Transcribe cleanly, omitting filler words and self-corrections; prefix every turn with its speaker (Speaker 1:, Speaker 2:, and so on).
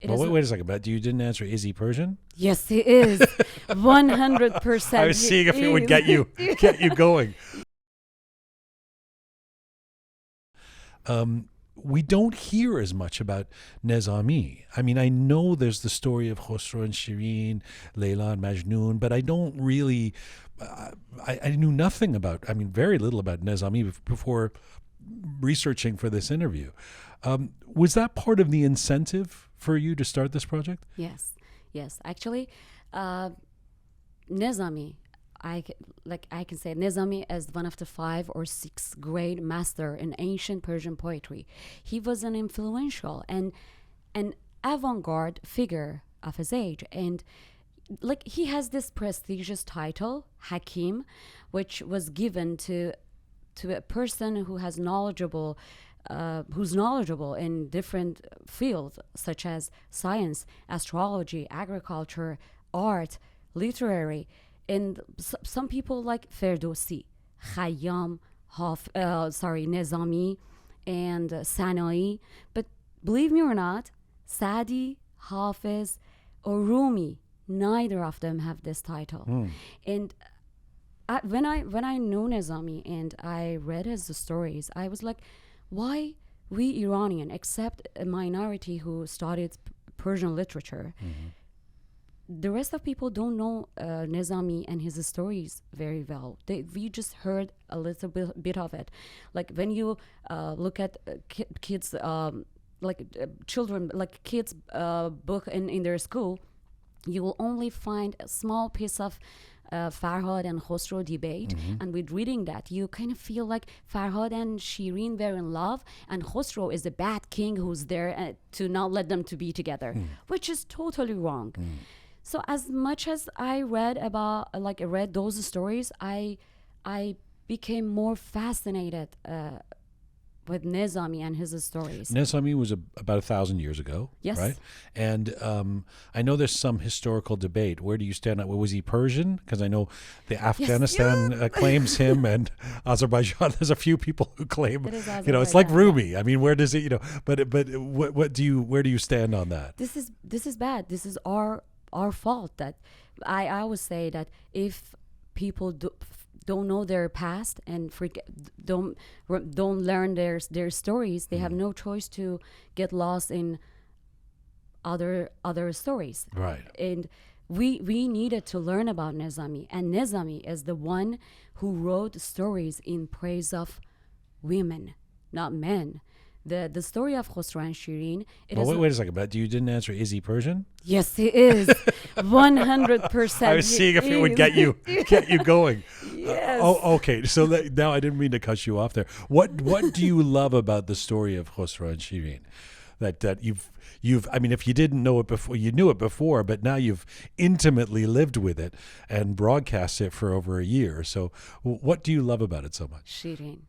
Speaker 1: Well, wait a second, but you didn't answer. Is he Persian?
Speaker 2: Yes, he is. 100%.
Speaker 1: I was seeing if it would get you going. We don't hear as much about Nezami. I mean, I know there's the story of Khosrow and Shirin, Layla and Majnun, but I don't really, I knew nothing about, very little about Nezami before researching for this interview. Was that part of the incentive for you to start this project?
Speaker 2: Yes. Actually, Nezami, I can say Nezami is one of the 5 or 6 great master in ancient Persian poetry. He was an influential and an avant-garde figure of his age, and he has this prestigious title, Hakim, which was given to a person who has who's knowledgeable in different fields such as science, astrology, agriculture, art, literary. And some people like Ferdowsi, Khayyam, Nezami, and Sanai. But believe me or not, Sadi, Hafiz, or Rumi, neither of them have this title. And when I know Nezami and I read his stories, I was like, why we Iranian, except a minority who studied Persian literature, the rest of people don't know Nezami and his stories very well. We just heard a little bit of it. Like when you look at kids, children, kids' book in their school, you will only find a small piece of Farhad and Khosrow debate. And with reading that, you kind of feel like Farhad and Shirin were in love, and Khosrow is a bad king who's there to not let them to be together, which is totally wrong. So as much as I read those stories, I became more fascinated with Nezami and his stories.
Speaker 1: Nezami was about 1,000 years ago,
Speaker 2: yes,
Speaker 1: right? And I know there's some historical debate. Where do you stand? Was he Persian? Because I know the Afghanistan claims him, and Azerbaijan. There's a few people who claim, it's like Rumi. I mean, where does it, But where do you stand on that?
Speaker 2: This is bad. This is our fault. That I always say that if people don't know their past and don't learn their stories, they have no choice to get lost in other stories.
Speaker 1: Right.
Speaker 2: And we needed to learn about Nezami, and Nezami is the one who wrote stories in praise of women, not men. The story of Khosrow and Shirin.
Speaker 1: Wait a second, but you didn't answer. Is he Persian?
Speaker 2: Yes, he is. 100%.
Speaker 1: I was seeing if it would get you going.
Speaker 2: Yes.
Speaker 1: Okay. So now I didn't mean to cut you off there. What do you love about the story of Khosrow and Shirin? That you've if you didn't know it before, you knew it before, but now you've intimately lived with it and broadcast it for over a year. So what do you love about it so much?
Speaker 2: Shirin.